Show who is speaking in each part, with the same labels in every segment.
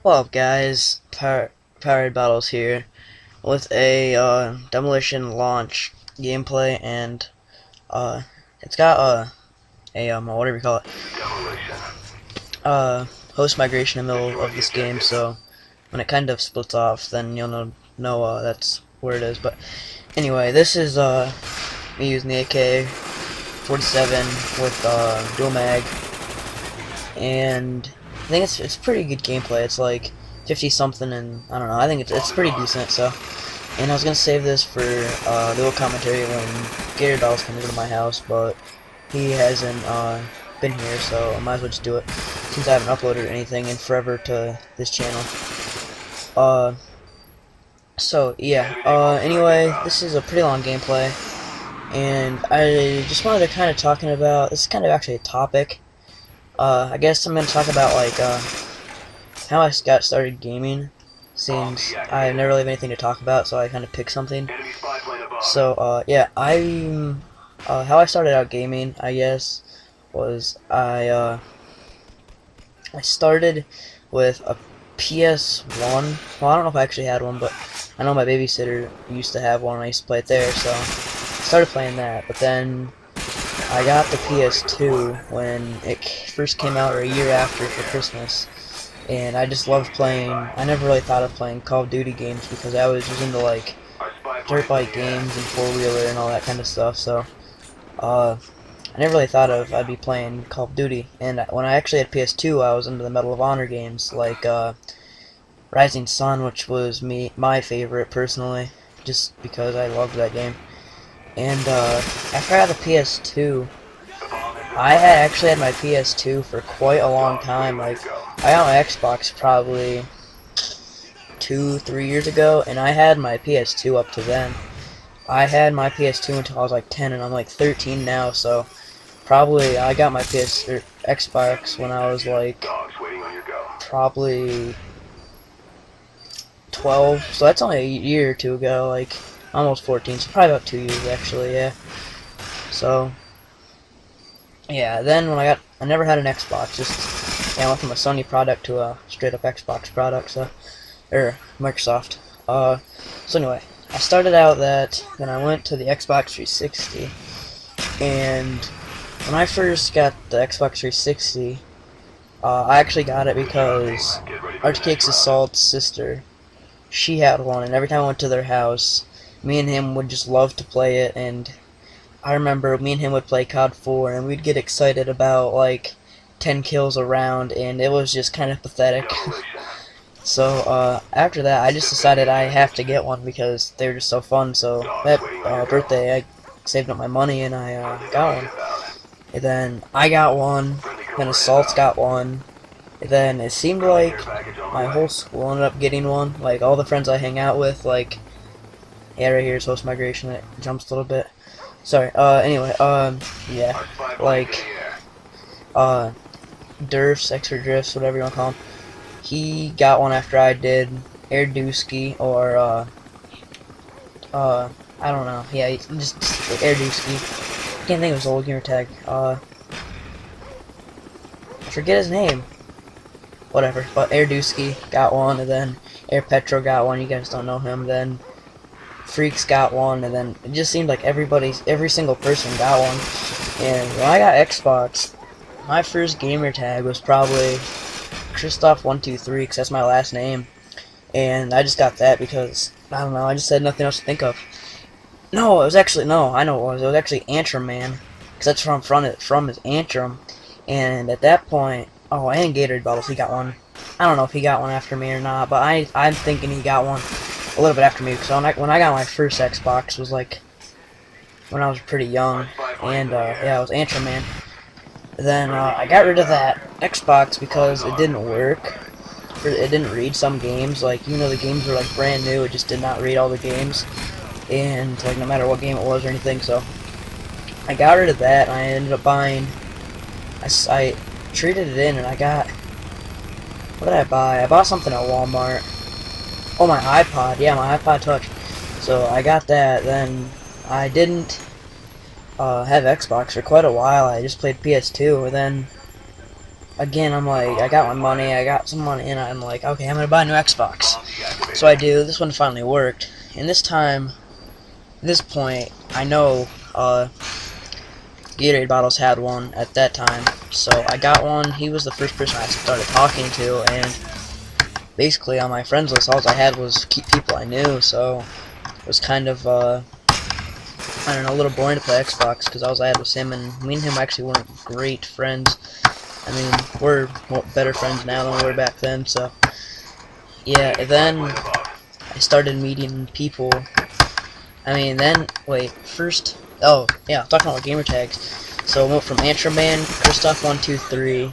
Speaker 1: What up, guys? PoweradeBottles here with a demolition launch gameplay, and it's got whatever you call it, host migration in the middle of this game. So when it kind of splits off, then you'll know that's where it is. But anyway, this is me using the AK-47 with dual mag, and I think it's pretty good gameplay. It's like 50 something, and I don't know. I think it's pretty decent. So, and I was gonna save this for the little commentary when PoweradeBottles comes to my house, but he hasn't been here, so I might as well just do it since I haven't uploaded anything in forever to this channel. So yeah. Anyway, this is a pretty long gameplay, and I just wanted to kind of talking about. This is kind of actually a topic. I guess I'm going to talk about, like, how I got started gaming, since I never really have anything to talk about, so I kind of pick something. So, yeah, how I started out gaming, I guess, was I started with a PS1. Well, I don't know if I actually had one, but I know my babysitter used to have one, and I used to play it there, so I started playing that. But then I got the PS2 when it first came out, or a year after, for Christmas, and I just loved playing. I never really thought of playing Call of Duty games because I was just into, like, dirt bike games and four-wheeler and all that kind of stuff, so I never really thought I'd be playing Call of Duty. And when I actually had PS2, I was into the Medal of Honor games, like Rising Sun, which was my favorite, personally, just because I loved that game. And after I got the PS2, I had actually had my PS2 for quite a long time. Like, I got my Xbox probably 2-3 years ago, and I had my PS2 up to then. I had my PS2 until I was like 10, and I'm like 13 now, so probably I got my Xbox when I was like probably 12, so that's only a year or two ago, like almost 14, so probably about 2 years actually, yeah. So yeah, then when I never had an Xbox, just, yeah, I went from a Sony product to a straight up Xbox product, so, or Microsoft. So anyway, I started out that, then I went to the Xbox 360, and when I first got the Xbox 360, I actually got it because Archcake's Assault's sister, she had one, and every time I went to their house, me and him would just love to play it. And I remember me and him would play COD 4, and we'd get excited about like 10 kills a round, and it was just kind of pathetic. So after that, I just decided I have to get one because they were just so fun. So that birthday, I saved up my money and I got one. And then I got one, then Assault's got one. And then it seemed like my whole school ended up getting one. Like, all the friends I hang out with, like, yeah, right here is host migration. It jumps a little bit. Sorry. Anyway, yeah, like, Durfs, extra drifts, whatever you want to call him. He got one after I did. Airdusky, or I don't know. Yeah, just Airdusky. Can't think of his old gamer tag. I forget his name. Whatever. But Airdusky got one, and then Air Petro got one. You guys don't know him. Then Freaks got one, and then it just seemed like every single person got one. And when I got Xbox, my first gamer tag was probably Christoph123, because that's my last name. And I just got that because, I don't know, I just had nothing else to think of. No, it was actually, no, I know it was. It was actually Antrim Man, because that's from his Antrim. And at that point, oh, and PoweradeBottles, he got one. I don't know if he got one after me or not, but I'm thinking he got one a little bit after me, because when I got my first Xbox was like when I was pretty young, and yeah, it was Antrim Man. Then I got rid of that Xbox because it didn't work. It didn't read some games. Like, you know, the games were like brand new. It just did not read all the games, and like no matter what game it was or anything. So I got rid of that, and I ended up buying. I traded it in, and I got. What did I buy? I bought something at Walmart. Oh, my iPod. Yeah, my iPod Touch. So I got that. Then I didn't have Xbox for quite a while. I just played PS2, and then again, I'm like, I got my money, I got some money, and I'm like, okay, I'm gonna buy a new Xbox. So I do. This one finally worked, and this time, at this point, I know Gatorade Bottles had one at that time, so I got one. He was the first person I started talking to, and basically on my friends list, all I had was people I knew, so it was kind of, I don't know, a little boring to play Xbox, because all I had was him, and me and him actually weren't great friends. I mean, we're better friends now than we were back then, so, yeah, and then I started meeting people. I mean, then, wait, first, oh, yeah, talking about gamer tags. So, I went from Antraman, Christoph123,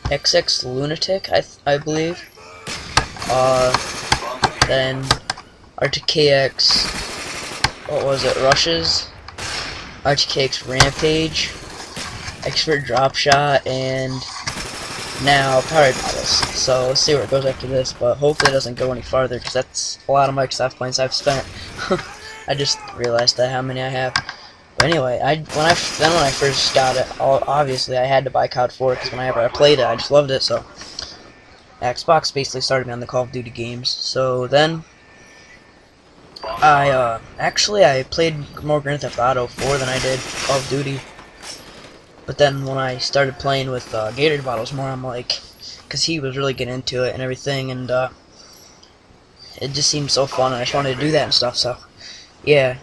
Speaker 1: XX Lunatic, I believe. Then RTKX, what was it, Rushes, RTKX Rampage, Expert Drop Shot, and now PoweradeBottles. So let's see where it goes after this, but hopefully it doesn't go any farther, because that's a lot of Microsoft points I've spent. I just realized that how many I have. But anyway, when I first got it, obviously I had to buy COD 4 because whenever I played it, I just loved it. So Xbox basically started me on the Call of Duty games. So then I played more Grand Theft Auto 4 than I did Call of Duty. But then when I started playing with Gatorade Bottles more, I'm like, because he was really getting into it and everything, and it just seemed so fun, and I just wanted to do that and stuff. So yeah.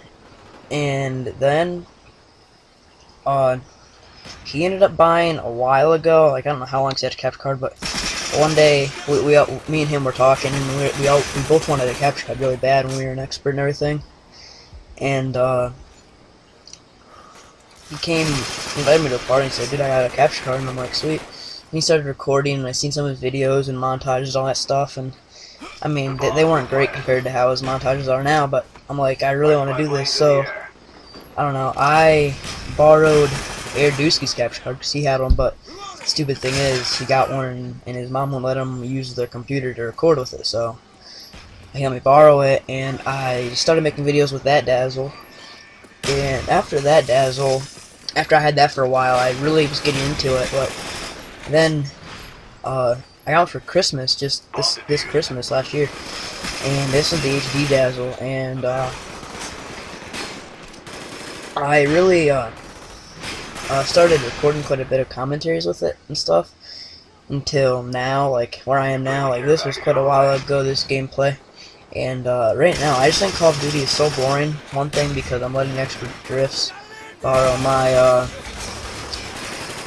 Speaker 1: And then he ended up buying a while ago, like I don't know how long he's had a capture card, but one day me and him were talking, and we both wanted a capture card really bad when we were an expert and everything. And he invited me to a party and said, dude, I got a capture card, and I'm like, sweet. And he started recording, and I seen some of his videos and montages, all that stuff, and I mean, they weren't great compared to how his montages are now, but I'm like, I really want to do this, so I don't know. I borrowed Dusky's capture card because he had one, but the stupid thing is he got one and his mom wouldn't let him use their computer to record with it, so he let me borrow it, and I started making videos with that Dazzle. And after that Dazzle, after I had that for a while, I really was getting into it, but then I got it for Christmas, just this Christmas last year, and this is the HD Dazzle, and I really started recording quite a bit of commentaries with it and stuff until now, like where I am now. Like this was quite a while ago, this gameplay, and right now I just think Call of Duty is so boring. One thing, because I'm letting Expert Drifts borrow my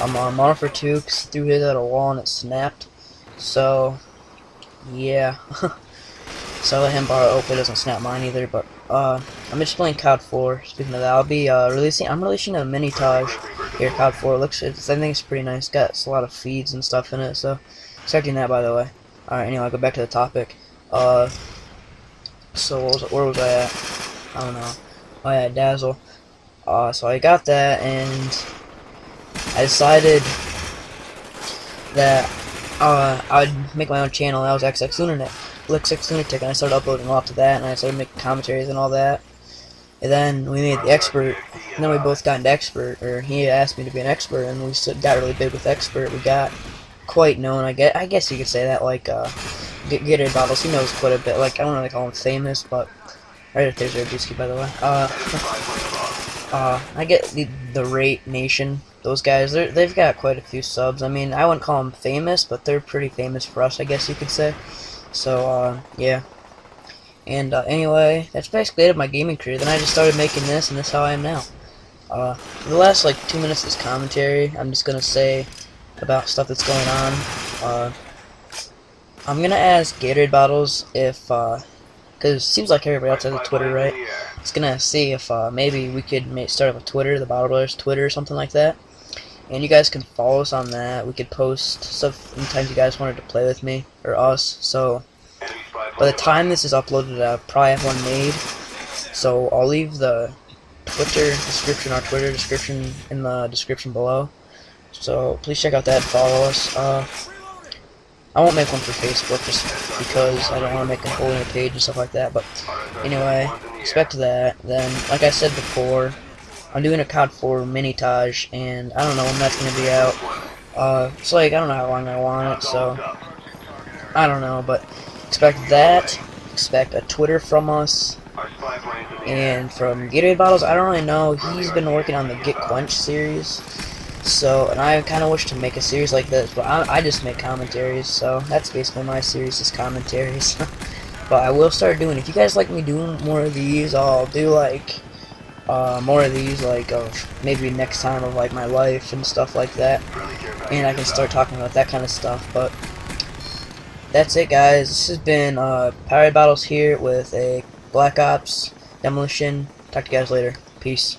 Speaker 1: Modern for 2 because he threw his at a wall and it snapped. So yeah. So I let him borrow it. Hopefully it doesn't snap mine either, but I'm just playing COD 4. Speaking of that, I'm releasing a mini Taj here, COD 4. I think it's pretty nice. Got a lot of feeds and stuff in it, so expecting that, by the way. Alright, anyway, I'll go back to the topic. So where was I at? I don't know. Oh yeah, Dazzle. So I got that, and I decided that I'd make my own channel. That was XX Lunatic, and I started uploading a lot to that, and I started making commentaries and all that. And then we made the Expert, and then we both got into Expert, or he asked me to be an Expert, and we got really big with Expert. We got quite known, I guess you could say that, like, Gatorade Bottles, he knows quite a bit, like, I don't really call him famous, but, right up there's Rabuski, by the way. I get the Rate Nation, those guys, they've got quite a few subs. I mean, I wouldn't call them famous, but they're pretty famous for us, I guess you could say. So, yeah. And, anyway, that's basically it of my gaming career. Then I just started making this, and this is how I am now. For the last, like, 2 minutes of this commentary, I'm just gonna say about stuff that's going on. I'm gonna ask Gatorade Bottles if, because it seems like everybody else has a Twitter, right? It's gonna see if, maybe we could start up a Twitter, the Bottle Brothers Twitter or something like that. And you guys can follow us on that. We could post stuff anytime you guys wanted to play with me, or us. So, by the time this is uploaded, I'll probably have one made. So, I'll leave the Twitter description, our Twitter description, in the description below. So, please check out that and follow us. I won't make one for Facebook just because I don't want to make a whole new page and stuff like that. But, anyway, expect that. Then, like I said before, I'm doing a COD 4 mini Taj, and I don't know when that's gonna be out. It's like I don't know how long I want it, so I don't know, but expect that. Expect a Twitter from us. And from PoweradeBottles, I don't really know. He's been working on the Get Quench series. So, and I kind of wish to make a series like this, but I just make commentaries. So, that's basically my series, is commentaries. But I will start doing, if you guys like me doing more of these, I'll do like more of these, like maybe next time of like my life and stuff like that. And I can start talking about that kind of stuff. But that's it, guys. This has been PoweradeBottles here with a Black Ops Demolition. Talk to you guys later. Peace.